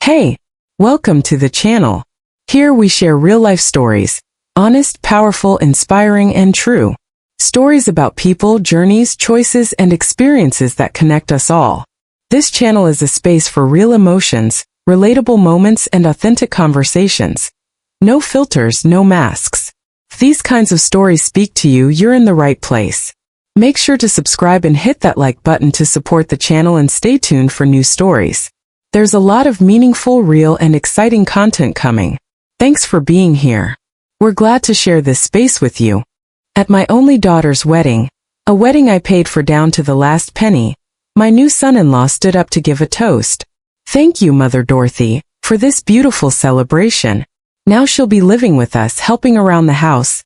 Hey, welcome to the channel. Here we share real-life stories, honest, powerful, inspiring, and true. Stories about people, journeys, choices, and experiences that connect us all. This channel is a space for real emotions, relatable moments, and authentic conversations. No filters, no masks. If these kinds of stories speak to you, you're in the right place. Make sure to subscribe and hit that like button to support the channel and stay tuned for new stories. There's a lot of meaningful, real, and exciting content coming. Thanks for being here. We're glad to share this space with you. At my only daughter's wedding, a wedding I paid for down to the last penny, my new son-in-law stood up to give a toast. Thank you, Mother Dorothy, for this beautiful celebration. Now she'll be living with us, helping around the house.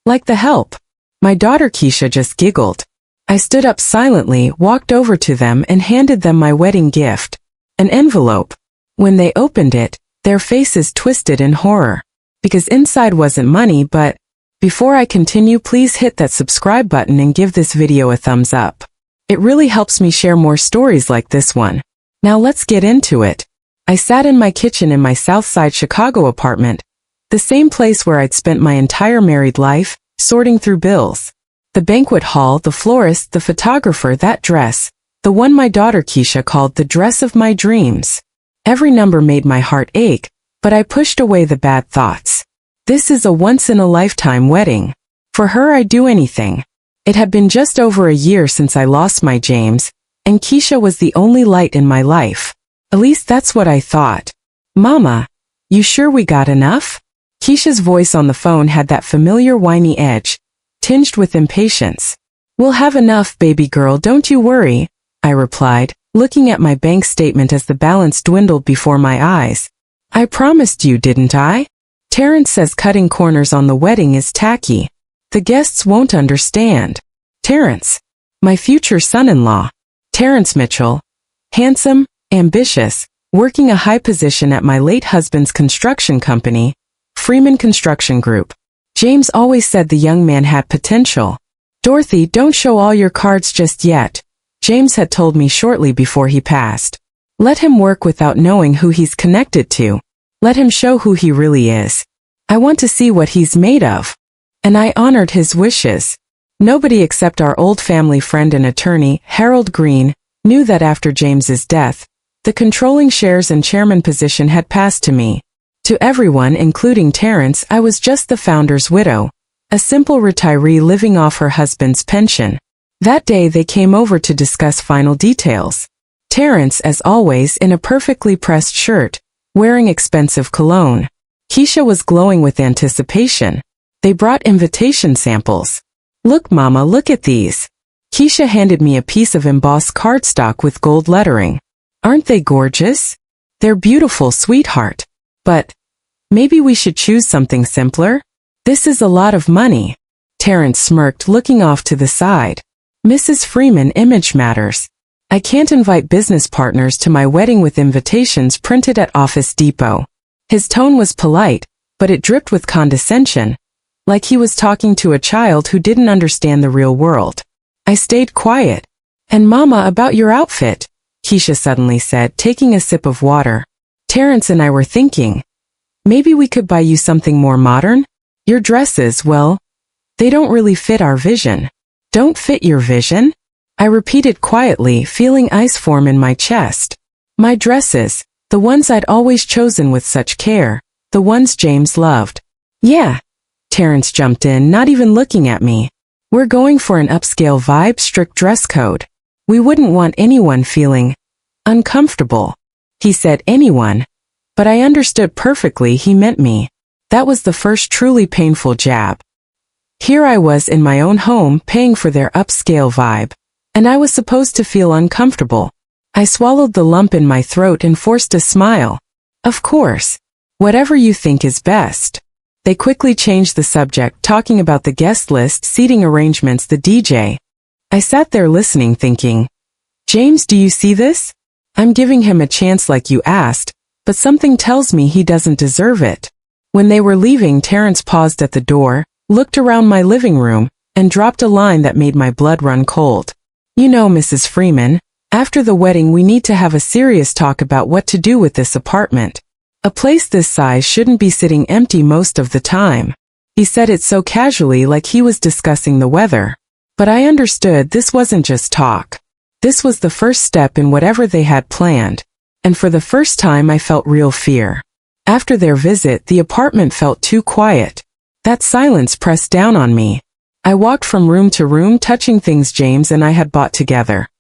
Like the help. My daughter Keisha just giggled. I stood up silently, walked over to them, and handed them my wedding gift. An envelope. When they opened it, their faces twisted in horror. Because inside wasn't money, but before I continue, please hit that subscribe button and give this video a thumbs up. It really helps me share more stories like this one. Now let's get into it. I sat in my kitchen in my Southside Chicago apartment, the same place where I'd spent my entire married life, sorting through bills. The banquet hall, the florist, the photographer, that dress. The one my daughter Keisha called the dress of my dreams. Every number made my heart ache, but I pushed away the bad thoughts. This is a once-in-a-lifetime wedding. For her I'd do anything. It had been just over a year since I lost my James, and Keisha was the only light in my life. At least that's what I thought. Mama, you sure we got enough? Keisha's voice on the phone had that familiar whiny edge, tinged with impatience. We'll have enough, baby girl, don't you worry, I replied, looking at my bank statement as the balance dwindled before my eyes. I promised you, didn't I? Terrence says cutting corners on the wedding is tacky. The guests won't understand. Terrence, my future son-in-law. Terrence Mitchell. Handsome, ambitious, working a high position at my late husband's construction company, Freeman Construction Group. James always said the young man had potential. Dorothy, don't show all your cards just yet, James had told me shortly before he passed. Let him work without knowing who he's connected to. Let him show who he really is. I want to see what he's made of. And I honored his wishes. Nobody except our old family friend and attorney, Harold Green, knew that after James's death, the controlling shares and chairman position had passed to me. To everyone, including Terrence, I was just the founder's widow, a simple retiree living off her husband's pension. That day they came over to discuss final details. Terrence, as always, in a perfectly pressed shirt, wearing expensive cologne. Keisha was glowing with anticipation. They brought invitation samples. Look, Mama, look at these. Keisha handed me a piece of embossed cardstock with gold lettering. Aren't they gorgeous? They're beautiful, sweetheart. But maybe we should choose something simpler? This is a lot of money. Terrence smirked, looking off to the side. Mrs. Freeman, image matters. I can't invite business partners to my wedding with invitations printed at Office Depot. His tone was polite, but it dripped with condescension, like he was talking to a child who didn't understand the real world. I stayed quiet. And Mama, about your outfit, Keisha suddenly said, taking a sip of water. Terrence and I were thinking, maybe we could buy you something more modern? Your dresses, well, they don't really fit our vision. Don't fit your vision? I repeated quietly, feeling ice form in my chest. My dresses, the ones I'd always chosen with such care, the ones James loved. Yeah. Terrence jumped in, not even looking at me. We're going for an upscale vibe, strict dress code. We wouldn't want anyone feeling uncomfortable. He said anyone, but I understood perfectly he meant me. That was the first truly painful jab. Here I was in my own home paying for their upscale vibe, and I was supposed to feel uncomfortable. I swallowed the lump in my throat and forced a smile. Of course. Whatever you think is best. They quickly changed the subject, talking about the guest list, seating arrangements, the DJ. I sat there listening, thinking, James, do you see this? I'm giving him a chance like you asked, but something tells me he doesn't deserve it. When they were leaving, Terrence paused at the door, looked around my living room, and dropped a line that made my blood run cold. You know, Mrs. Freeman, After the wedding we need to have a serious talk about what to do with this apartment. A place this size shouldn't be sitting empty most of the time. He said it so casually like he was discussing the weather. But I understood this wasn't just talk. This was the first step in whatever they had planned. And for the first time I felt real fear. After their visit, the apartment felt too quiet. That silence pressed down on me. I walked from room to room touching things James and I had bought together.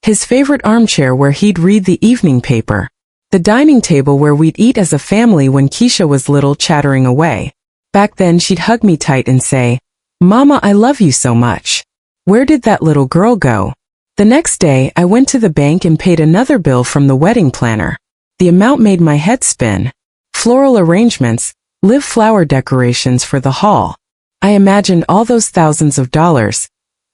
His favorite armchair where he'd read the evening paper. The dining table where we'd eat as a family when Keisha was little, chattering away. Back then she'd hug me tight and say, "Mama, I love you so much. Where did that little girl go?" The next day, I went to the bank and paid another bill from the wedding planner. The amount made my head spin. Floral arrangements, live flower decorations for the hall. I imagined all those thousands of dollars.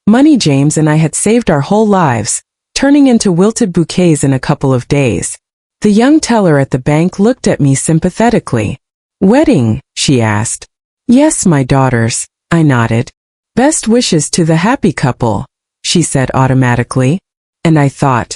Money James and I had saved our whole lives, turning into wilted bouquets in a couple of days. The young teller at the bank looked at me sympathetically. "Wedding?" she asked. "Yes, my daughters," I nodded. "Best wishes to the happy couple," she said automatically. And I thought,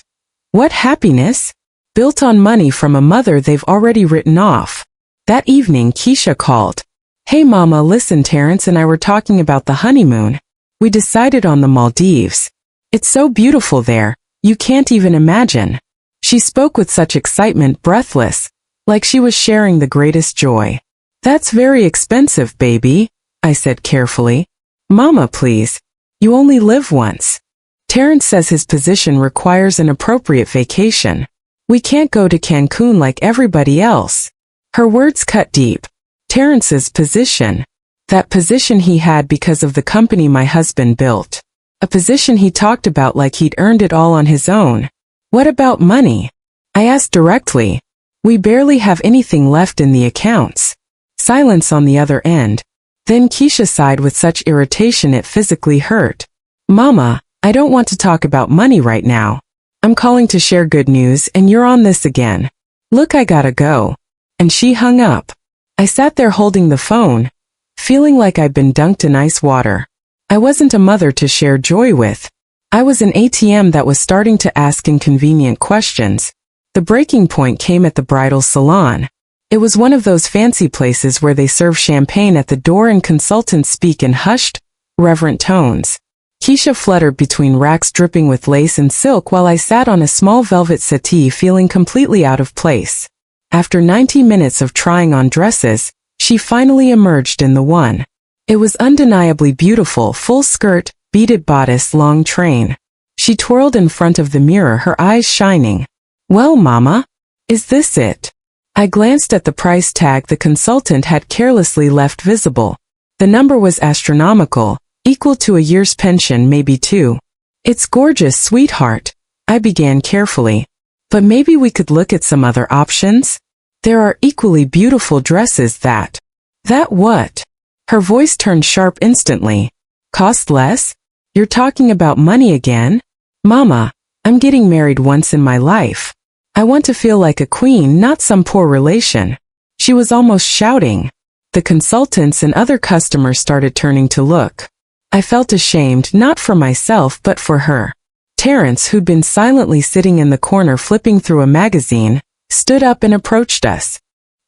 what happiness? Built on money from a mother they've already written off. That evening Keisha called. "Hey Mama, listen, Terrence and I were talking about the honeymoon. We decided on the Maldives. It's so beautiful there, you can't even imagine." She spoke with such excitement, breathless, like she was sharing the greatest joy. "That's very expensive, baby," I said carefully. "Mama, please. You only live once. Terrence says his position requires an appropriate vacation. We can't go to Cancun like everybody else." Her words cut deep. Terrence's position. That position he had because of the company my husband built. A position he talked about like he'd earned it all on his own. "What about money?" I asked directly. "We barely have anything left in the accounts." Silence on the other end. Then Keisha sighed with such irritation it physically hurt. "Mama, I don't want to talk about money right now. I'm calling to share good news and you're on this again. Look, I gotta go." And she hung up. I sat there holding the phone, feeling like I'd been dunked in ice water. I wasn't a mother to share joy with. I was an ATM that was starting to ask inconvenient questions. The breaking point came at the bridal salon. It was one of those fancy places where they serve champagne at the door and consultants speak in hushed, reverent tones. Keisha fluttered between racks dripping with lace and silk while I sat on a small velvet settee feeling completely out of place. After 90 minutes of trying on dresses, she finally emerged in the one. It was undeniably beautiful, full skirt, beaded bodice, long train. She twirled in front of the mirror, her eyes shining. "Well, Mama, is this it?" I glanced at the price tag the consultant had carelessly left visible. The number was astronomical, equal to a year's pension, maybe two. "It's gorgeous, sweetheart," I began carefully. "But maybe we could look at some other options? There are equally beautiful dresses that..." "That what?" Her voice turned sharp instantly. "Cost less? You're talking about money again? Mama, I'm getting married once in my life. I want to feel like a queen, not some poor relation." She was almost shouting. The consultants and other customers started turning to look. I felt ashamed, not for myself but for her. Terrence, who'd been silently sitting in the corner flipping through a magazine, stood up and approached us.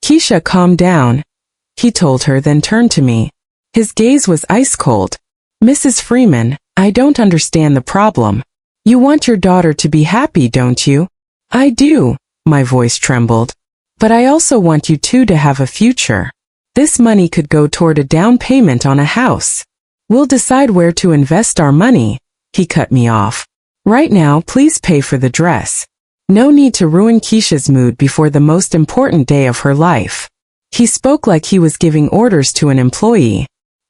"Keisha, calm down," he told her, then turned to me. His gaze was ice cold. "Mrs. Freeman, I don't understand the problem. You want your daughter to be happy, don't you?" "I do," my voice trembled. "But I also want you two to have a future. This money could go toward a down payment on a house. We'll decide where to invest our money." He cut me off. "Right now, please pay for the dress. No need to ruin Keisha's mood before the most important day of her life." He spoke like he was giving orders to an employee.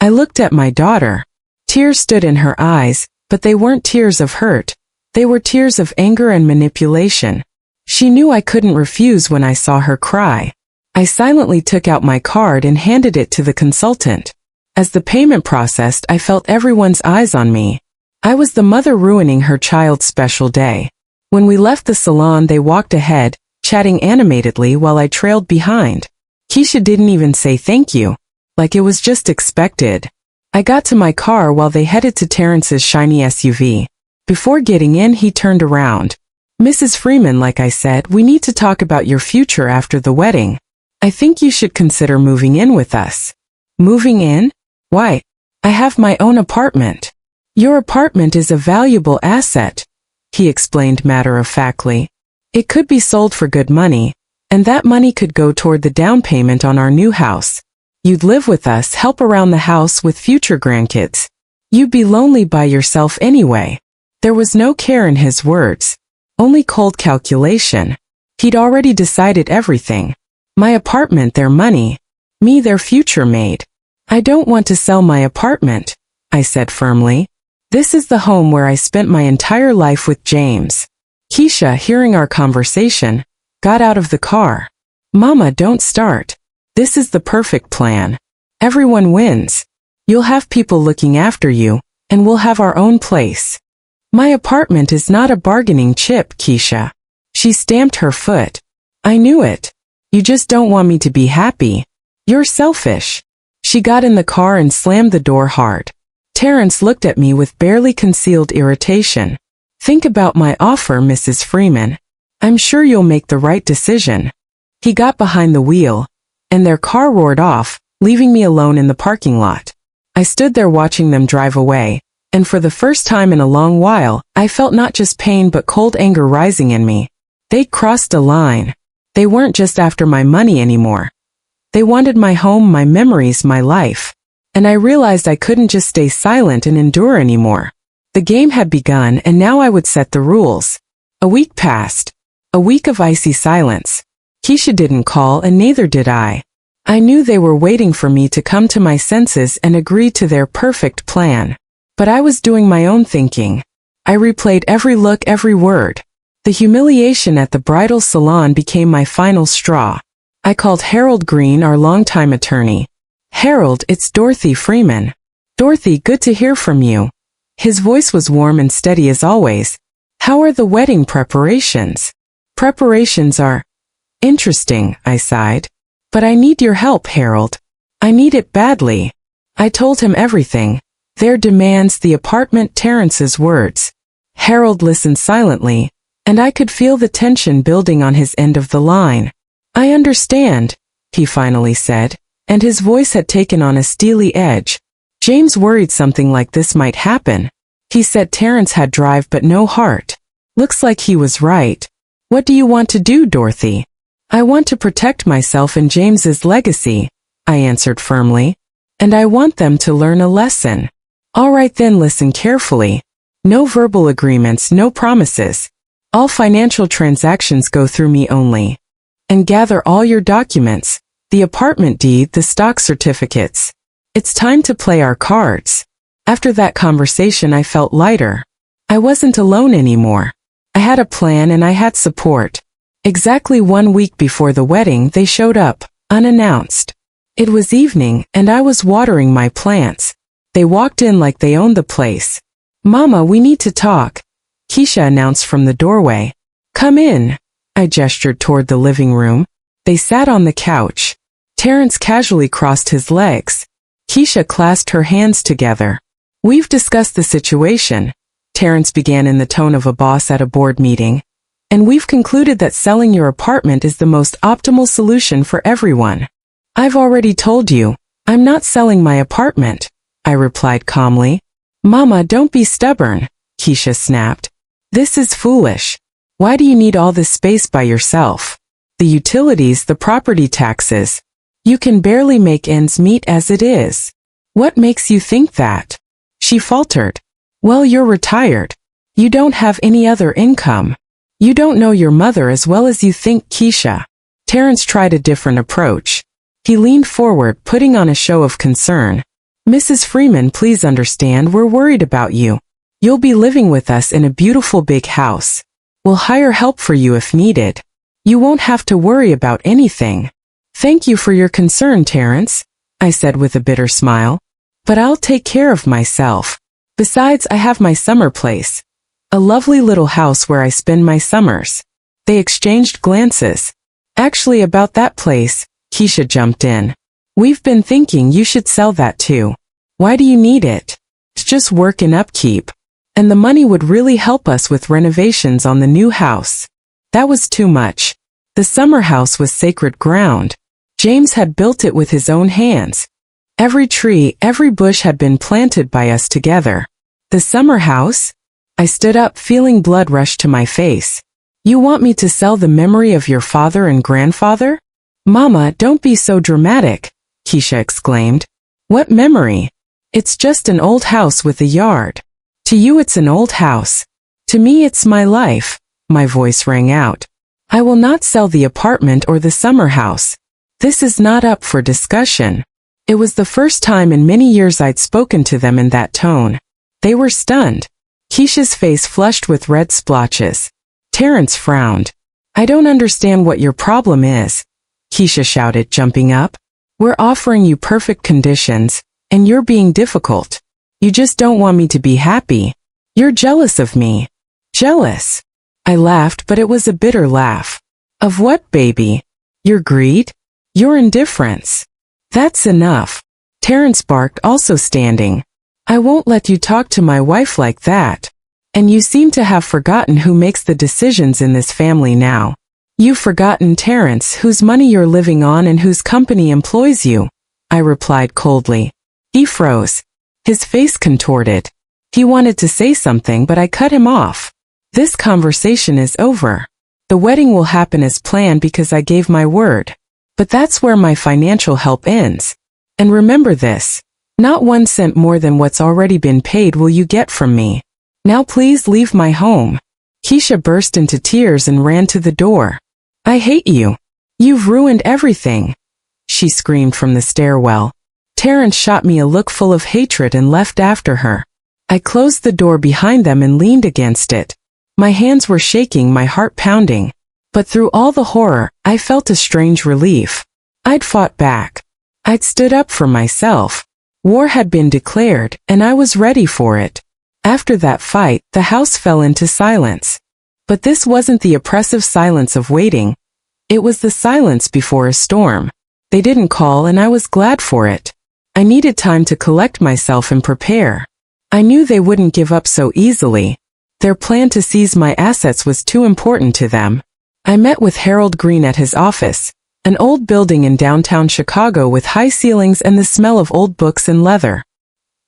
I looked at my daughter. Tears stood in her eyes, but they weren't tears of hurt. They were tears of anger and manipulation. She knew I couldn't refuse when I saw her cry. I silently took out my card and handed it to the consultant. As the payment processed, I felt everyone's eyes on me. I was the mother ruining her child's special day. When we left the salon, they walked ahead, chatting animatedly while I trailed behind. Keisha didn't even say thank you, like it was just expected. I got to my car while they headed to Terrence's shiny SUV. Before getting in, he turned around. Mrs. Freeman, like I said, we need to talk about your future after the wedding. I think you should consider moving in with us. Moving in? Why? I have my own apartment. Your apartment is a valuable asset, he explained matter-of-factly. It could be sold for good money, and that money could go toward the down payment on our new house. You'd live with us, help around the house with future grandkids. You'd be lonely by yourself anyway. There was no care in his words, only cold calculation. He'd already decided everything. My apartment, their money. Me, their future mate. I don't want to sell my apartment, I said firmly. This is the home where I spent my entire life with James. Keisha, hearing our conversation, got out of the car. Mama, don't start. This is the perfect plan. Everyone wins. You'll have people looking after you, and we'll have our own place. My apartment is not a bargaining chip, Keisha. She stamped her foot. I knew it. You just don't want me to be happy. You're selfish. She got in the car and slammed the door hard. Terrence looked at me with barely concealed irritation. Think about my offer, Mrs. Freeman. I'm sure you'll make the right decision. He got behind the wheel, and their car roared off, leaving me alone in the parking lot. I stood there watching them drive away, and for the first time in a long while, I felt not just pain but cold anger rising in me. They'd crossed a line. They weren't just after my money anymore. They wanted my home, my memories, my life. And I realized I couldn't just stay silent and endure anymore. The game had begun, and now I would set the rules. A week passed. A week of icy silence. Keisha didn't call, and neither did I. I knew they were waiting for me to come to my senses and agree to their perfect plan. But I was doing my own thinking. I replayed every look, every word. The humiliation at the bridal salon became my final straw. I called Harold Green, our longtime attorney. Harold, it's Dorothy Freeman. Dorothy, good to hear from you. His voice was warm and steady as always. How are the wedding preparations? Preparations are interesting, I sighed. But I need your help, Harold. I need it badly. I told him everything. Their demands, the apartment, Terrence's words. Harold listened silently, and I could feel the tension building on his end of the line. I understand, he finally said, and his voice had taken on a steely edge. James worried something like this might happen. He said Terrence had drive but no heart. Looks like he was right. What do you want to do, Dorothy? I want to protect myself and James's legacy, I answered firmly. And I want them to learn a lesson. All right then, listen carefully. No verbal agreements, no promises. All financial transactions go through me only. And gather all your documents, the apartment deed, the stock certificates. It's time to play our cards. After that conversation, I felt lighter. I wasn't alone anymore. I had a plan and I had support. Exactly 1 week before the wedding, they showed up, unannounced. It was evening, and I was watering my plants. They walked in like they owned the place. Mama, we need to talk, Keisha announced from the doorway. Come in. I gestured toward the living room. They sat on the couch. Terrence casually crossed his legs. Keisha clasped her hands together. We've discussed the situation, Terrence began in the tone of a boss at a board meeting. And we've concluded that selling your apartment is the most optimal solution for everyone. I've already told you, I'm not selling my apartment, I replied calmly. Mama, don't be stubborn, Keisha snapped. This is foolish. Why do you need all this space by yourself? The utilities, the property taxes. You can barely make ends meet as it is. What makes you think that? She faltered. Well, you're retired. You don't have any other income. You don't know your mother as well as you think, Keisha. Terrence tried a different approach. He leaned forward, putting on a show of concern. Mrs. Freeman, please understand, we're worried about you. You'll be living with us in a beautiful big house. We'll hire help for you if needed. You won't have to worry about anything. Thank you for your concern, Terrence, I said with a bitter smile. But I'll take care of myself. Besides, I have my summer place. A lovely little house where I spend my summers. They exchanged glances. Actually, about that place, Keisha jumped in. We've been thinking you should sell that too. Why do you need it? It's just work and upkeep. And the money would really help us with renovations on the new house. That was too much. The summer house was sacred ground. James had built it with his own hands. Every tree, every bush had been planted by us together. The summer house? I stood up, feeling blood rush to my face. You want me to sell the memory of your father and grandfather? Mama, don't be so dramatic, Keisha exclaimed. What memory? It's just an old house with a yard. To you it's an old house. To me it's my life, my voice rang out. I will not sell the apartment or the summer house. This is not up for discussion. It was the first time in many years I'd spoken to them in that tone. They were stunned. Keisha's face flushed with red splotches. Terrence frowned. I don't understand what your problem is, Keisha shouted, jumping up. We're offering you perfect conditions, and you're being difficult. You just don't want me to be happy. You're jealous of me. Jealous? I laughed, but it was a bitter laugh. Of what, baby? Your greed? Your indifference? That's enough. Terrence barked, also standing. I won't let you talk to my wife like that. And you seem to have forgotten who makes the decisions in this family now. You've forgotten Terrence, whose money you're living on and whose company employs you, I replied coldly. He froze. His face contorted. He wanted to say something, but I cut him off. This conversation is over. The wedding will happen as planned because I gave my word. But that's where my financial help ends. And remember this. Not 1 cent more than what's already been paid will you get from me. Now please leave my home. Keisha burst into tears and ran to the door. I hate you. You've ruined everything, she screamed from the stairwell. Terrence shot me a look full of hatred and left after her. I closed the door behind them and leaned against it. My hands were shaking, my heart pounding. But through all the horror, I felt a strange relief. I'd fought back. I'd stood up for myself. War had been declared, and I was ready for it. After that fight, the house fell into silence. But this wasn't the oppressive silence of waiting. It was the silence before a storm. They didn't call, and I was glad for it. I needed time to collect myself and prepare. I knew they wouldn't give up so easily. Their plan to seize my assets was too important to them. I met with Harold Green at his office, an old building in downtown Chicago with high ceilings and the smell of old books and leather.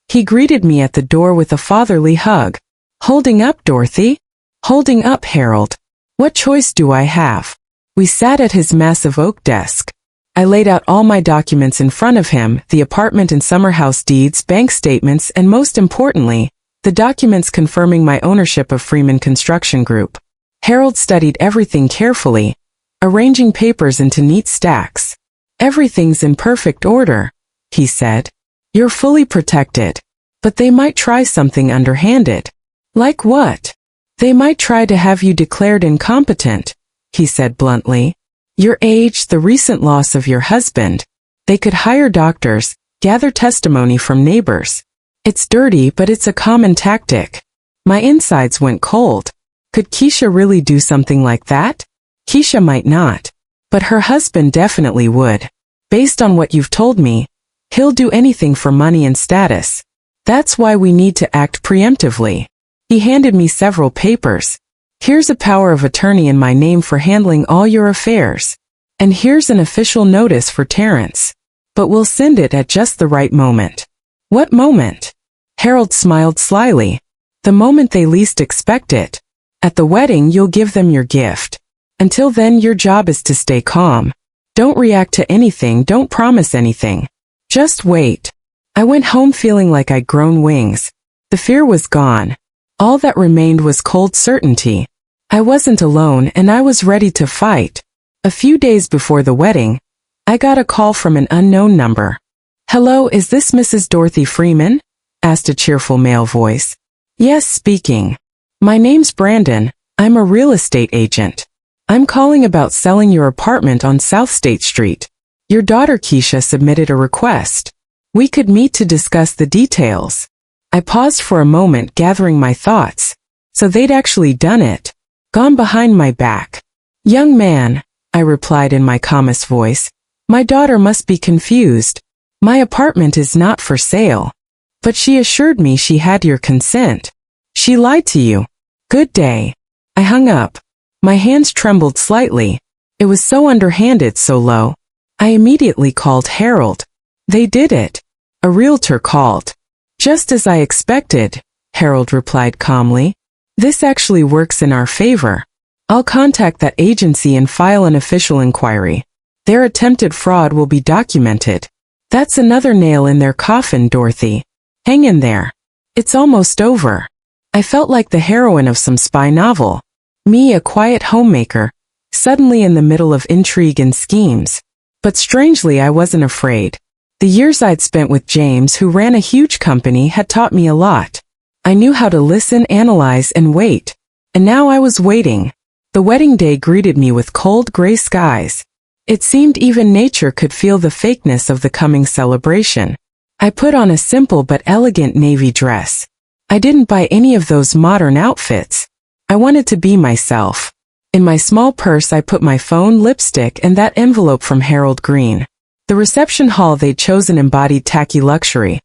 He greeted me at the door with a fatherly hug. Holding up, Dorothy? Holding up, Harold. What choice do I have? We sat at his massive oak desk. I laid out all my documents in front of him, the apartment and summer house deeds, bank statements, and most importantly, the documents confirming my ownership of Freeman Construction Group. Harold studied everything carefully, arranging papers into neat stacks. Everything's in perfect order, he said. You're fully protected. But they might try something underhanded. Like what? They might try to have you declared incompetent, he said bluntly. Your age, the recent loss of your husband. They could hire doctors, gather testimony from neighbors. It's dirty, but it's a common tactic. My insides went cold. Could Keisha really do something like that? Keisha might not. But her husband definitely would. Based on what you've told me, he'll do anything for money and status. That's why we need to act preemptively. He handed me several papers. Here's a power of attorney in my name for handling all your affairs. And here's an official notice for Terrence. But we'll send it at just the right moment. What moment? Harold smiled slyly. The moment they least expect it. At the wedding, you'll give them your gift. Until then, your job is to stay calm. Don't react to anything, don't promise anything. Just wait. I went home feeling like I'd grown wings. The fear was gone. All that remained was cold certainty. I wasn't alone, and I was ready to fight. A few days before the wedding, I got a call from an unknown number. Hello, is this Mrs. Dorothy Freeman? Asked a cheerful male voice. Yes, speaking. My name's Brandon. I'm a real estate agent. I'm calling about selling your apartment on South State Street. Your daughter Keisha submitted a request. We could meet to discuss the details. I paused for a moment, gathering my thoughts. So they'd actually done it. Gone behind my back. Young man, I replied in my calmest voice. My daughter must be confused. My apartment is not for sale. But she assured me she had your consent. She lied to you. Good day. I hung up. My hands trembled slightly. It was so underhanded, so low. I immediately called Harold. They did it. A realtor called. Just as I expected, Harold replied calmly. This actually works in our favor. I'll contact that agency and file an official inquiry. Their attempted fraud will be documented. That's another nail in their coffin, Dorothy. Hang in there. It's almost over. I felt like the heroine of some spy novel. Me, a quiet homemaker, suddenly in the middle of intrigue and schemes. But strangely, I wasn't afraid. The years I'd spent with James, who ran a huge company, had taught me a lot. I knew how to listen, analyze, and wait. And now I was waiting. The wedding day greeted me with cold gray skies. It seemed even nature could feel the fakeness of the coming celebration. I put on a simple but elegant navy dress. I didn't buy any of those modern outfits. I wanted to be myself. In my small purse I put my phone, lipstick, and that envelope from Harold Green. The reception hall they'd chosen embodied tacky luxury.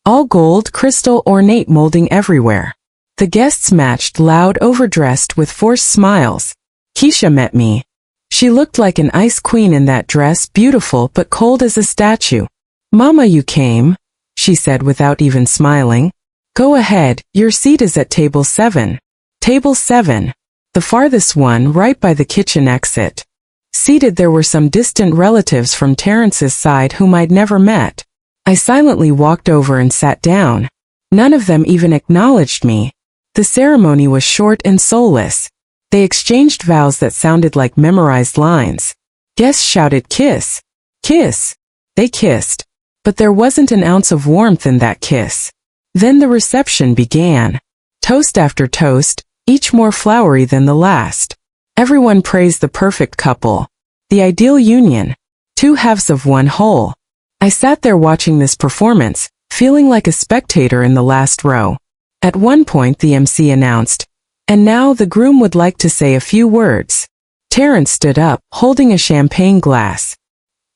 All gold, crystal, ornate molding everywhere. The guests matched, loud, overdressed, with forced smiles. Keisha met me. She looked like an ice queen in that dress, beautiful but cold as a statue. Mama, you came, she said without even smiling. Go ahead, your seat is at table 7. Table 7. The farthest one, right by the kitchen exit. Seated there were some distant relatives from Terrence's side whom I'd never met. I silently walked over and sat down. None of them even acknowledged me. The ceremony was short and soulless. They exchanged vows that sounded like memorized lines. Guests shouted, "Kiss! Kiss!" They kissed. But there wasn't an ounce of warmth in that kiss. Then the reception began. Toast after toast, each more flowery than the last. Everyone praised the perfect couple. The ideal union. 2 halves of one whole. I sat there watching this performance, feeling like a spectator in the last row. At one point the MC announced, "And now the groom would like to say a few words." Terrence stood up, holding a champagne glass.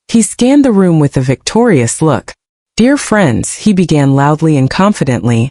He scanned the room with a victorious look. "Dear friends," he began loudly and confidently,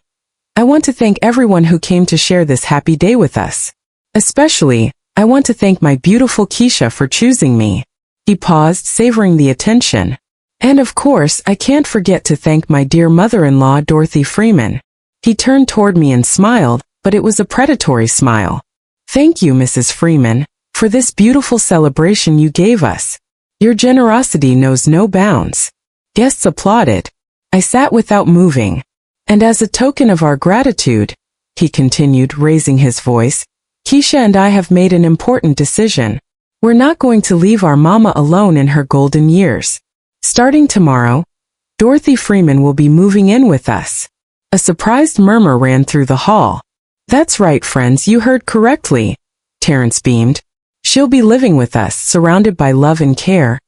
"I want to thank everyone who came to share this happy day with us. Especially, I want to thank my beautiful Keisha for choosing me." He paused, savoring the attention. "And of course, I can't forget to thank my dear mother-in-law, Dorothy Freeman." He turned toward me and smiled, but it was a predatory smile. "Thank you, Mrs. Freeman, for this beautiful celebration you gave us. Your generosity knows no bounds." Guests applauded. I sat without moving. "And as a token of our gratitude," he continued, raising his voice, "Keisha and I have made an important decision. We're not going to leave our mama alone in her golden years. Starting tomorrow, Dorothy Freeman will be moving in with us." A surprised murmur ran through the hall. "That's right, friends, you heard correctly," Terrence beamed. "She'll be living with us, surrounded by love and care,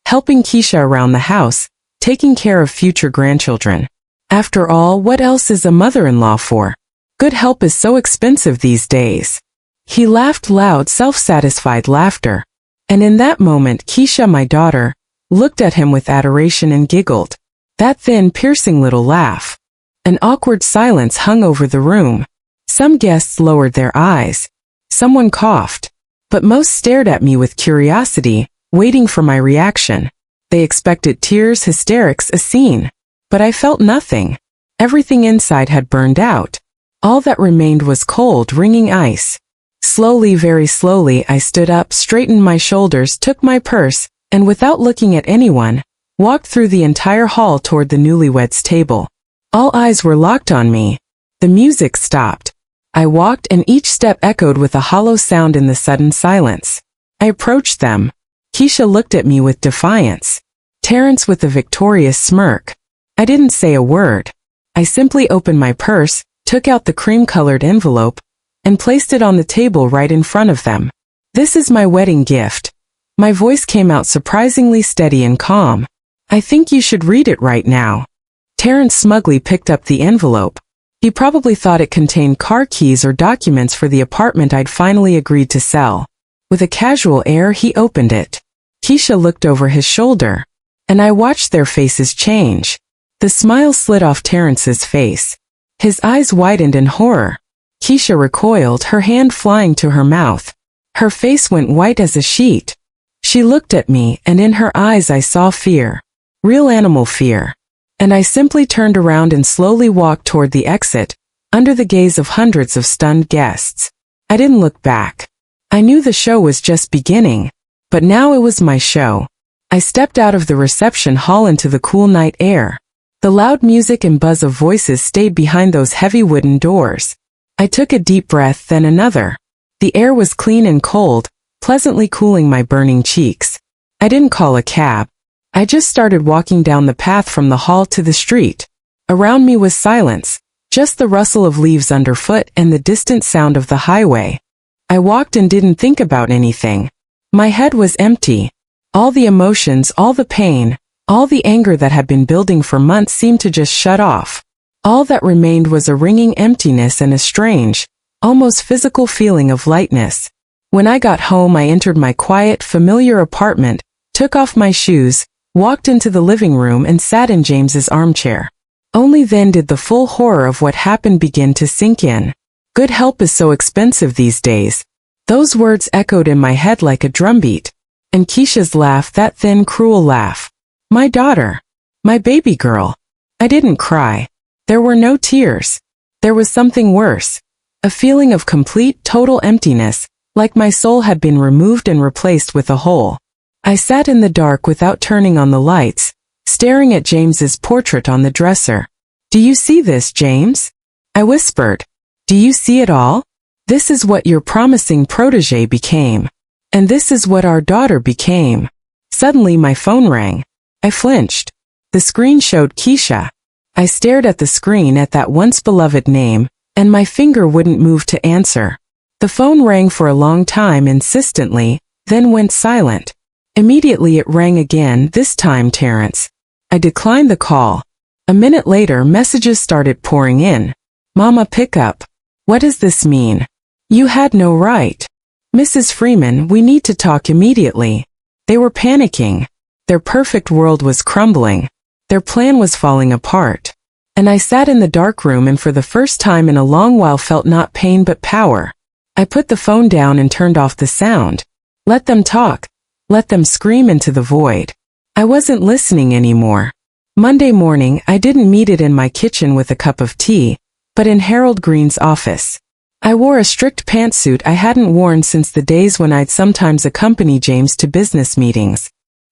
helping Keisha around the house, taking care of future grandchildren. After all, what else is a mother-in-law for? Good help is so expensive these days." He laughed loud, self-satisfied laughter. And in that moment, Keisha, my daughter, looked at him with adoration and giggled. That thin, piercing little laugh. An awkward silence hung over the room. Some guests lowered their eyes. Someone coughed. But most stared at me with curiosity, waiting for my reaction. They expected tears, hysterics, a scene. But I felt nothing. Everything inside had burned out. All that remained was cold, ringing ice. Slowly, very slowly, I stood up, straightened my shoulders, took my purse, and without looking at anyone, walked through the entire hall toward the newlyweds' table. All eyes were locked on me. The music stopped. I walked, and each step echoed with a hollow sound in the sudden silence. I approached them. Keisha looked at me with defiance. Terrence with a victorious smirk. I didn't say a word. I simply opened my purse, took out the cream-colored envelope, and placed it on the table right in front of them. "This is my wedding gift." My voice came out surprisingly steady and calm. "I think you should read it right now." Terrence smugly picked up the envelope. He probably thought it contained car keys or documents for the apartment I'd finally agreed to sell. With a casual air, he opened it. Keisha looked over his shoulder, and I watched their faces change. The smile slid off Terrence's face. His eyes widened in horror. Keisha recoiled, her hand flying to her mouth. Her face went white as a sheet. She looked at me, and in her eyes I saw fear. Real animal fear. And I simply turned around and slowly walked toward the exit, under the gaze of hundreds of stunned guests. I didn't look back. I knew the show was just beginning, but now it was my show. I stepped out of the reception hall into the cool night air. The loud music and buzz of voices stayed behind those heavy wooden doors. I took a deep breath, then another. The air was clean and cold, pleasantly cooling my burning cheeks. I didn't call a cab. I just started walking down the path from the hall to the street. Around me was silence, just the rustle of leaves underfoot and the distant sound of the highway. I walked and didn't think about anything. My head was empty. All the emotions, all the pain, all the anger that had been building for months seemed to just shut off. All that remained was a ringing emptiness and a strange, almost physical feeling of lightness. When I got home, I entered my quiet, familiar apartment, took off my shoes, walked into the living room and sat in James's armchair. Only then did the full horror of what happened begin to sink in. Good help is so expensive these days. Those words echoed in my head like a drumbeat. And Keisha's laugh, that thin, cruel laugh. My daughter. My baby girl. I didn't cry. There were no tears. There was something worse. A feeling of complete, total emptiness, like my soul had been removed and replaced with a hole. I sat in the dark without turning on the lights, staring at James's portrait on the dresser. Do you see this, James? I whispered. Do you see it all? This is what your promising protégé became. And this is what our daughter became. Suddenly my phone rang. I flinched. The screen showed Keisha. I stared at the screen at that once beloved name, and my finger wouldn't move to answer. The phone rang for a long time insistently, then went silent. Immediately it rang again, this time Terrence. I declined the call. A minute later, messages started pouring in. Mama, pick up. What does this mean? You had no right. Mrs. Freeman, we need to talk immediately. They were panicking. Their perfect world was crumbling. Their plan was falling apart. And I sat in the dark room and for the first time in a long while felt not pain but power. I put the phone down and turned off the sound. Let them talk. Let them scream into the void. I wasn't listening anymore. Monday morning, I didn't meet it in my kitchen with a cup of tea, but in Harold Green's office. I wore a strict pantsuit I hadn't worn since the days when I'd sometimes accompany James to business meetings.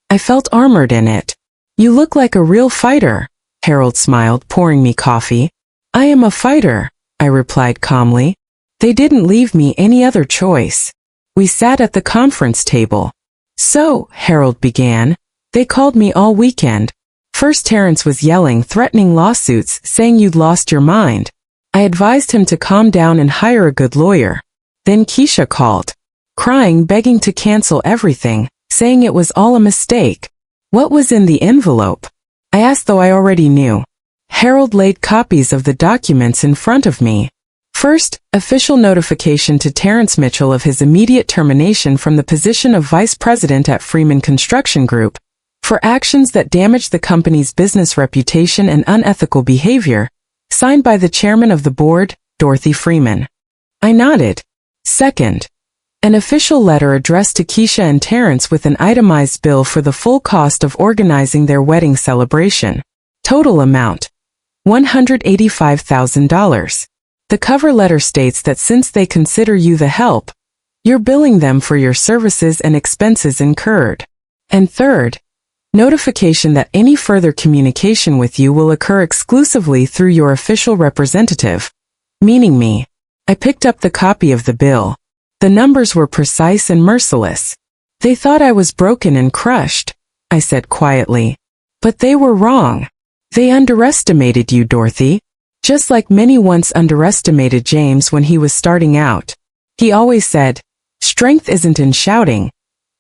I felt armored in it. You look like a real fighter, Harold smiled, pouring me coffee. I am a fighter, I replied calmly. They didn't leave me any other choice. We sat at the conference table. So, Harold began, they called me all weekend. First Terrence was yelling, threatening lawsuits, saying you'd lost your mind. I advised him to calm down and hire a good lawyer. Then Keisha called, crying, begging to cancel everything, saying it was all a mistake. What was in the envelope? I asked, though I already knew. Harold laid copies of the documents in front of me. First, official notification to Terrence Mitchell of his immediate termination from the position of vice president at Freeman Construction Group for actions that damaged the company's business reputation and unethical behavior, signed by the chairman of the board, Dorothy Freeman. I nodded. Second, an official letter addressed to Keisha and Terrence with an itemized bill for the full cost of organizing their wedding celebration. Total amount, $185,000. The cover letter states that since they consider you the help, you're billing them for your services and expenses incurred. And third, notification that any further communication with you will occur exclusively through your official representative, meaning me. I picked up the copy of the bill. The numbers were precise and merciless. They thought I was broken and crushed, I said quietly. But they were wrong. They underestimated you, Dorothy. Just like many once underestimated James when he was starting out. He always said, strength isn't in shouting.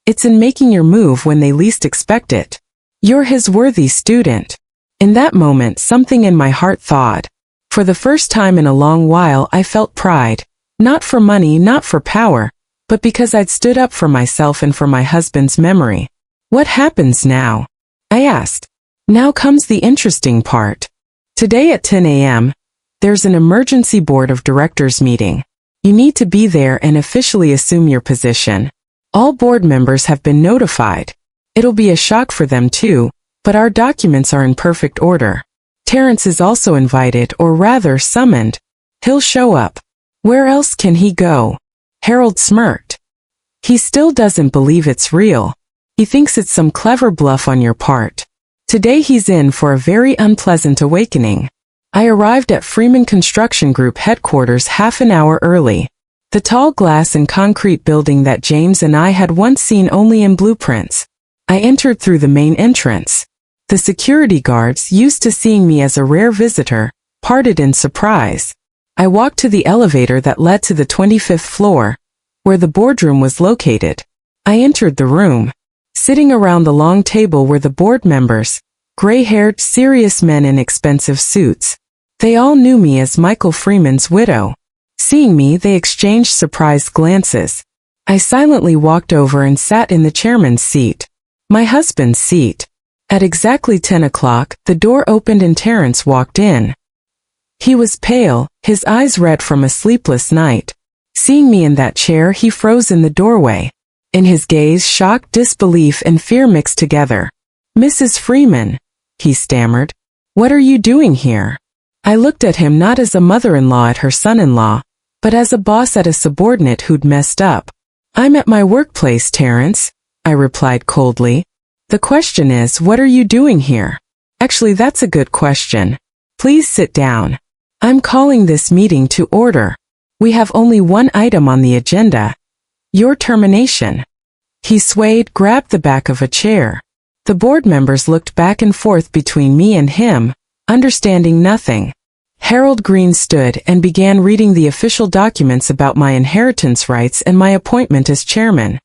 It's in making your move when they least expect it. You're his worthy student. In that moment, something in my heart thawed. For the first time in a long while, I felt pride. Not for money, not for power, but because I'd stood up for myself and for my husband's memory. What happens now? I asked. Now comes the interesting part. Today at 10 a.m., There's an emergency board of directors meeting. You need to be there and officially assume your position. All board members have been notified. It'll be a shock for them too, but our documents are in perfect order. Terrence is also invited, or rather summoned. He'll show up. Where else can he go? Harold smirked. He still doesn't believe it's real. He thinks it's some clever bluff on your part. Today he's in for a very unpleasant awakening. I arrived at Freeman Construction Group headquarters half an hour early. The tall glass and concrete building that James and I had once seen only in blueprints. I entered through the main entrance. The security guards, used to seeing me as a rare visitor, parted in surprise. I walked to the elevator that led to the 25th floor, where the boardroom was located. I entered the room. Sitting around the long table were the board members, gray-haired, serious men in expensive suits. They all knew me as Michael Freeman's widow. Seeing me, they exchanged surprised glances. I silently walked over and sat in the chairman's seat. My husband's seat. At exactly 10 o'clock, the door opened and Terrence walked in. He was pale, his eyes red from a sleepless night. Seeing me in that chair, he froze in the doorway. In his gaze, shock, disbelief, and fear mixed together. "Mrs. Freeman," he stammered. "What are you doing here?" I looked at him not as a mother-in-law at her son-in-law, but as a boss at a subordinate who'd messed up. "I'm at my workplace, Terrence," I replied coldly. "The question is, what are you doing here?" "Actually, that's a good question. Please sit down. I'm calling this meeting to order. We have only one item on the agenda. Your termination." He swayed, grabbed the back of a chair. The board members looked back and forth between me and him, understanding nothing. Harold Green stood and began reading the official documents about my inheritance rights and my appointment as chairman.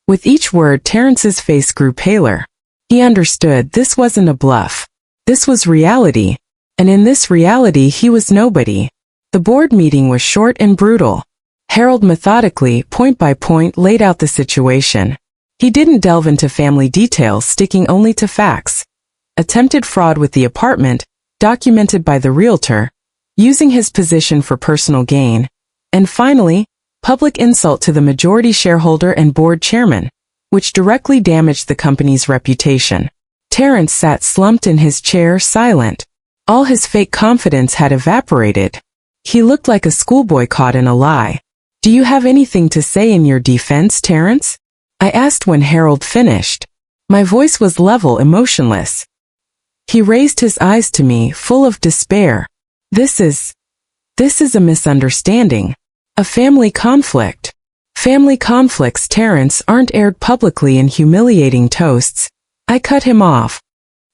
With each word, Terrence's face grew paler. He understood this wasn't a bluff. This was reality, and in this reality he was nobody. The board meeting was short and brutal. Harold methodically, point by point, laid out the situation. He didn't delve into family details, sticking only to facts. Attempted fraud with the apartment, documented by the realtor, using his position for personal gain, and finally, public insult to the majority shareholder and board chairman, which directly damaged the company's reputation. Terrence sat slumped in his chair, silent. All his fake confidence had evaporated. He looked like a schoolboy caught in a lie. "Do you have anything to say in your defense, Terrence?" I asked when Harold finished. My voice was level, emotionless. He raised his eyes to me, full of despair. This is a misunderstanding. A family conflict. Family conflicts, Terrence, aren't aired publicly in humiliating toasts. I cut him off.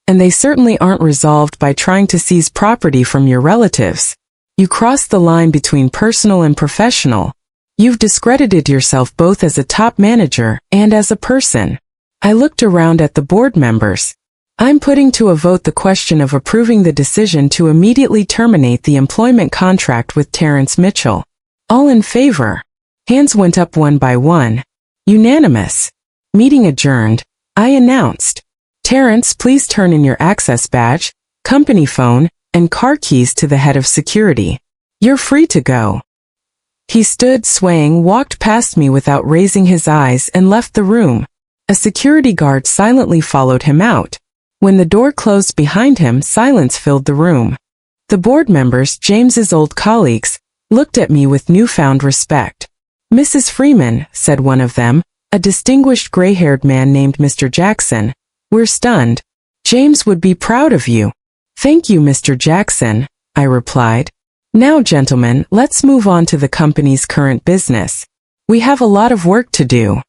And they certainly aren't resolved by trying to seize property from your relatives. You cross the line between personal and professional. You've discredited yourself both as a top manager and as a person. I looked around at the board members. I'm putting to a vote the question of approving the decision to immediately terminate the employment contract with Terrence Mitchell. All in favor. Hands went up one by one. Unanimous. Meeting adjourned. I announced, "Terrence, please turn in your access badge, company phone, and car keys to the head of security. You're free to go." He stood swaying, walked past me without raising his eyes, and left the room. A security guard silently followed him out. When the door closed behind him, silence filled the room. The board members, James's old colleagues, looked at me with newfound respect. "Mrs. Freeman," said one of them, a distinguished gray-haired man named Mr. Jackson, "we're stunned. James would be proud of you." "Thank you, Mr. Jackson," I replied. "Now, gentlemen, let's move on to the company's current business. We have a lot of work to do."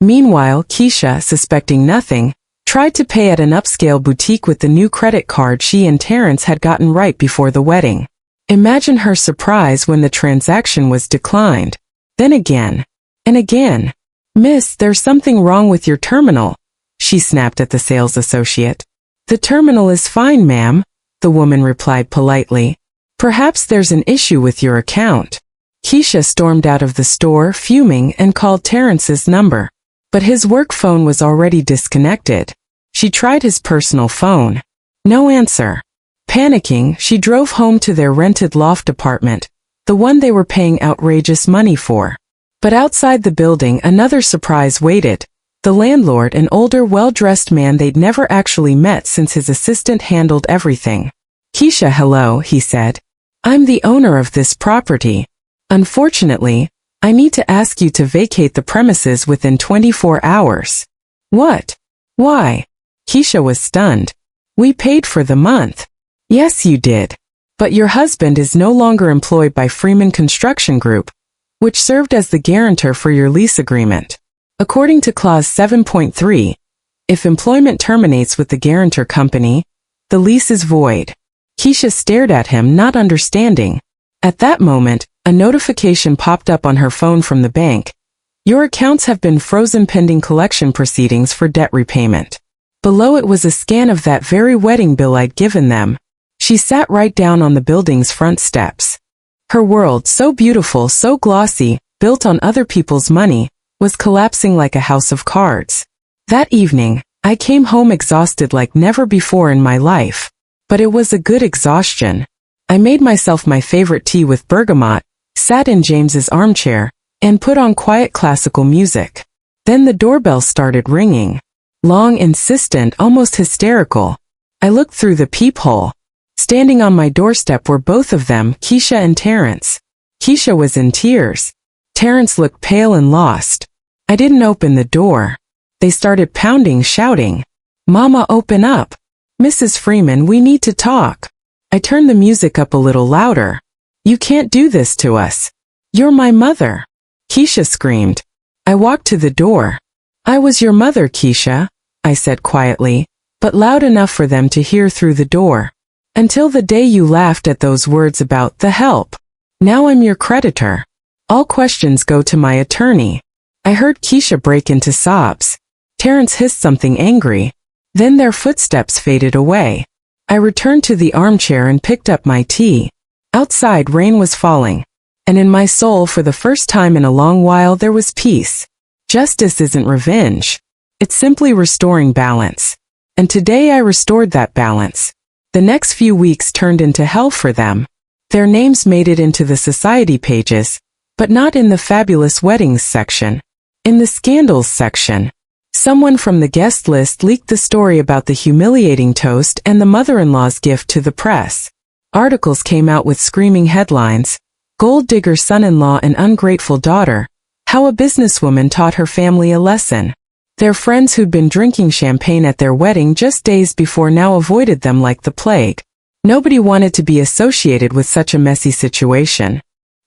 Meanwhile, Keisha, suspecting nothing, tried to pay at an upscale boutique with the new credit card she and Terrence had gotten right before the wedding. Imagine her surprise when the transaction was declined. Then again. And again. "Miss, there's something wrong with your terminal," she snapped at the sales associate. "The terminal is fine, ma'am," the woman replied politely. "Perhaps there's an issue with your account." Keisha stormed out of the store, fuming, and called Terrence's number. But his work phone was already disconnected. She tried his personal phone. No answer. Panicking, she drove home to their rented loft apartment, the one they were paying outrageous money for. But outside the building, another surprise waited. The landlord, an older, well-dressed man they'd never actually met since his assistant handled everything. "Keisha, hello," he said. "I'm the owner of this property. Unfortunately, I need to ask you to vacate the premises within 24 hours. "What? Why?" Keisha was stunned. "We paid for the month." "Yes, you did. But your husband is no longer employed by Freeman Construction Group, which served as the guarantor for your lease agreement. According to Clause 7.3, if employment terminates with the guarantor company, the lease is void." Keisha stared at him, not understanding. At that moment, a notification popped up on her phone from the bank. "Your accounts have been frozen pending collection proceedings for debt repayment." Below it was a scan of that very wedding bill I'd given them. She sat right down on the building's front steps. Her world, so beautiful, so glossy, built on other people's money, was collapsing like a house of cards. That evening, I came home exhausted like never before in my life. But it was a good exhaustion. I made myself my favorite tea with bergamot, sat in James's armchair, and put on quiet classical music. Then the doorbell started ringing. Long, insistent, almost hysterical. I looked through the peephole. Standing on my doorstep were both of them, Keisha and Terrence. Keisha was in tears. Terrence looked pale and lost. I didn't open the door. They started pounding, shouting, "Mama, open up! Mrs. Freeman, we need to talk." I turned the music up a little louder. "You can't do this to us. You're my mother," Keisha screamed. I walked to the door. "I was your mother, Keisha," I said quietly, but loud enough for them to hear through the door. "Until the day you laughed at those words about the help. Now I'm your creditor. All questions go to my attorney." I heard Keisha break into sobs. Terrence hissed something angry. Then their footsteps faded away. I returned to the armchair and picked up my tea. Outside, rain was falling. And in my soul, for the first time in a long while, there was peace. Justice isn't revenge. It's simply restoring balance. And today I restored that balance. The next few weeks turned into hell for them. Their names made it into the society pages, but not in the fabulous weddings section. In the scandals section. Someone from the guest list leaked the story about the humiliating toast and the mother-in-law's gift to the press. Articles came out with screaming headlines: "Gold digger son-in-law and ungrateful daughter. How a businesswoman taught her family a lesson." Their friends who'd been drinking champagne at their wedding just days before now avoided them like the plague. Nobody wanted to be associated with such a messy situation.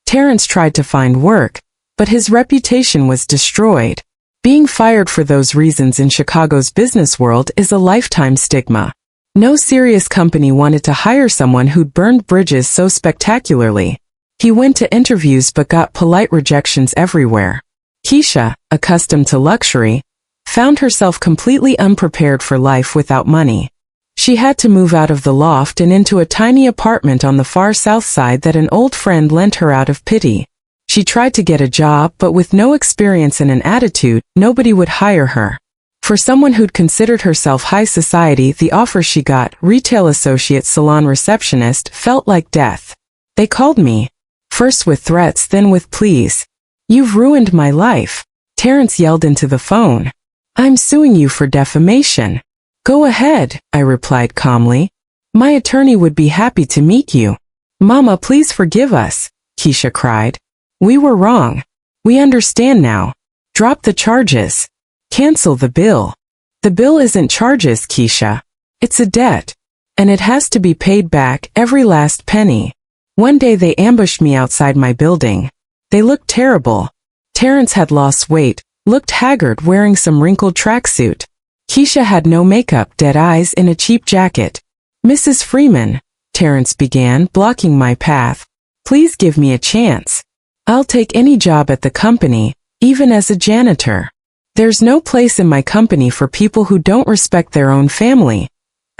Terrence tried to find work, but his reputation was destroyed. Being fired for those reasons in Chicago's business world is a lifetime stigma. No serious company wanted to hire someone who'd burned bridges so spectacularly. He went to interviews but got polite rejections everywhere. Keisha, accustomed to luxury, found herself completely unprepared for life without money. She had to move out of the loft and into a tiny apartment on the far south side that an old friend lent her out of pity. She tried to get a job, but with no experience and an attitude, nobody would hire her. For someone who'd considered herself high society, the offer she got, retail associate salon receptionist, felt like death. They called me. First with threats, then with pleas. "You've ruined my life," Terrence yelled into the phone. "I'm suing you for defamation." "Go ahead," I replied calmly. "My attorney would be happy to meet you." "Mama, please forgive us," Keisha cried. "We were wrong. We understand now. Drop the charges. Cancel the bill." "The bill isn't charges, Keisha. It's a debt. And it has to be paid back, every last penny." One day they ambushed me outside my building. They looked terrible. Terrence had lost weight, looked haggard wearing some wrinkled tracksuit. Keisha had no makeup, dead eyes in a cheap jacket. "Mrs. Freeman," Terrence began, blocking my path. "Please give me a chance. I'll take any job at the company, even as a janitor. There's no place in my company for people who don't respect their own family,"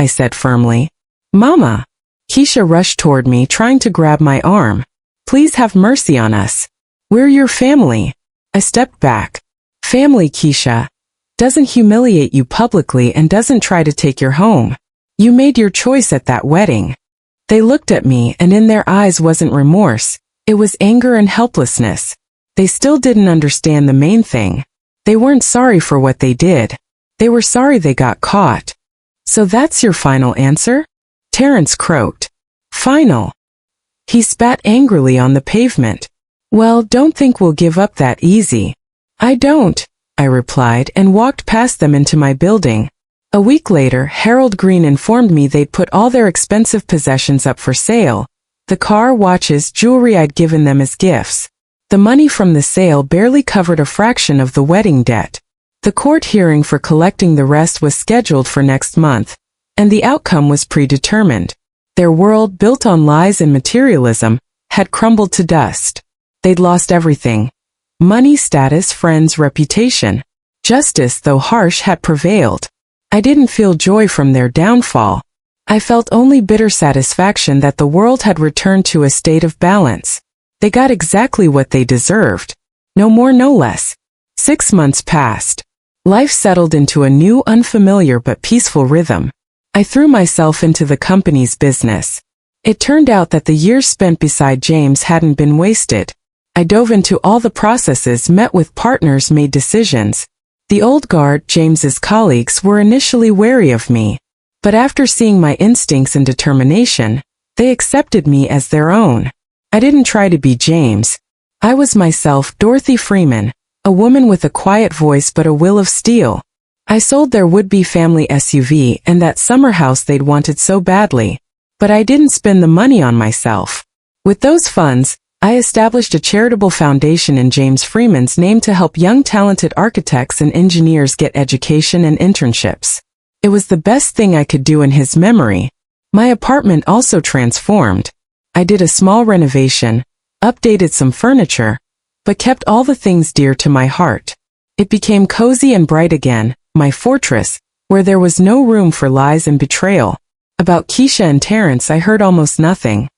I said firmly. "Mama." Keisha rushed toward me, trying to grab my arm. "Please have mercy on us. We're your family." I stepped back. "Family, Keisha, doesn't humiliate you publicly and doesn't try to take your home. You made your choice at that wedding. They looked at me, and in their eyes wasn't remorse, it was anger and helplessness. They still didn't understand the main thing. They weren't sorry for what they did. They were sorry they got caught. So that's your final answer? Terence croaked. Final. He spat angrily on the pavement. Well, don't think we'll give up that easy. I don't, I replied and walked past them into my building. A week later, Harold Green informed me they'd put all their expensive possessions up for sale. The car, watches, jewelry I'd given them as gifts. The money from the sale barely covered a fraction of the wedding debt. The court hearing for collecting the rest was scheduled for next month, and the outcome was predetermined. Their world, built on lies and materialism, had crumbled to dust. They'd lost everything. Money, status, friends, reputation. Justice, though harsh, had prevailed. I didn't feel joy from their downfall. I felt only bitter satisfaction that the world had returned to a state of balance. They got exactly what they deserved. No more, no less. 6 months passed. Life settled into a new, unfamiliar but peaceful rhythm. I threw myself into the company's business. It turned out that the years spent beside James hadn't been wasted. I dove into all the processes, met with partners, made decisions. The old guard, James's colleagues, were initially wary of me. But after seeing my instincts and determination, they accepted me as their own. I didn't try to be James. I was myself, Dorothy Freeman, a woman with a quiet voice but a will of steel. I sold their would-be family SUV and that summer house they'd wanted so badly. But I didn't spend the money on myself. With those funds, I established a charitable foundation in James Freeman's name to help young talented architects and engineers get education and internships. It was the best thing I could do in his memory. My apartment also transformed. I did a small renovation, updated some furniture, but kept all the things dear to my heart. It became cozy and bright again, my fortress, where there was no room for lies and betrayal. About Keisha and Terence I heard almost nothing.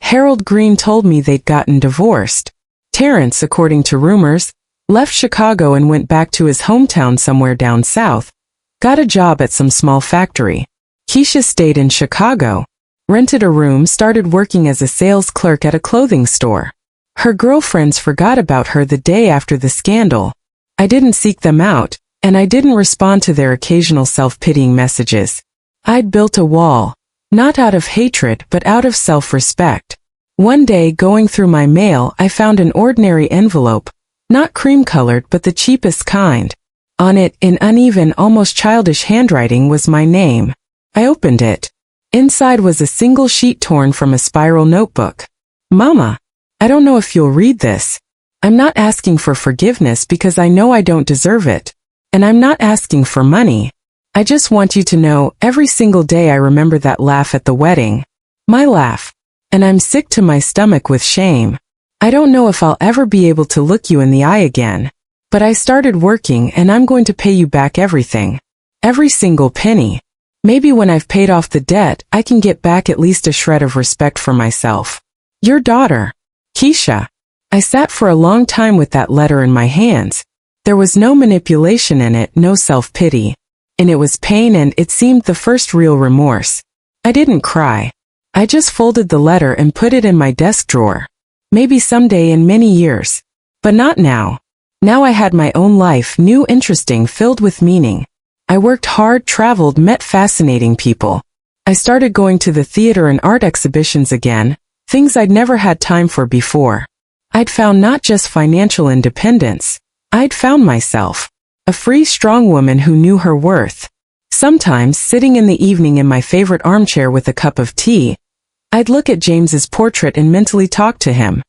Harold Green told me they'd gotten divorced. Terence, according to rumors, left Chicago and went back to his hometown somewhere down south, got a job at some small factory. Keisha stayed in Chicago, rented a room, started working as a sales clerk at a clothing store. Her girlfriends forgot about her the day after the scandal. I didn't seek them out, and I didn't respond to their occasional self-pitying messages. I'd built a wall, not out of hatred but out of self-respect. One day, going through my mail, I found an ordinary envelope, not cream-colored but the cheapest kind. On it, in uneven, almost childish handwriting, was my name. I opened it. Inside was a single sheet torn from a spiral notebook. Mama, I don't know if you'll read this. I'm not asking for forgiveness because I know I don't deserve it. And I'm not asking for money. I just want you to know, every single day I remember that laugh at the wedding. My laugh. And I'm sick to my stomach with shame. I don't know if I'll ever be able to look you in the eye again. But I started working and I'm going to pay you back everything. Every single penny. Maybe when I've paid off the debt, I can get back at least a shred of respect for myself. Your daughter, Keisha. I sat for a long time with that letter in my hands. There was no manipulation in it, no self-pity. And it was pain, and it seemed the first real remorse. I didn't cry. I just folded the letter and put it in my desk drawer. Maybe someday in many years. But not now. Now I had my own life, new, interesting, filled with meaning. I worked hard, traveled, met fascinating people. I started going to the theater and art exhibitions again, things I'd never had time for before. I'd found not just financial independence. I'd found myself. A free, strong woman who knew her worth. Sometimes, sitting in the evening in my favorite armchair with a cup of tea, I'd look at James's portrait and mentally talk to him.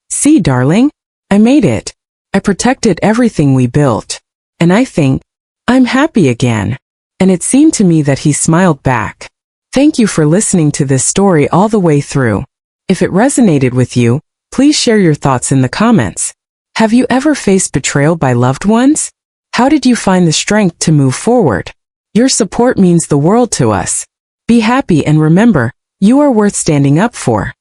See, darling? I made it. I protected everything we built. And I think, I'm happy again. And it seemed to me that he smiled back. Thank you for listening to this story all the way through. If it resonated with you, please share your thoughts in the comments. Have you ever faced betrayal by loved ones? How did you find the strength to move forward? Your support means the world to us. Be happy and remember, you are worth standing up for.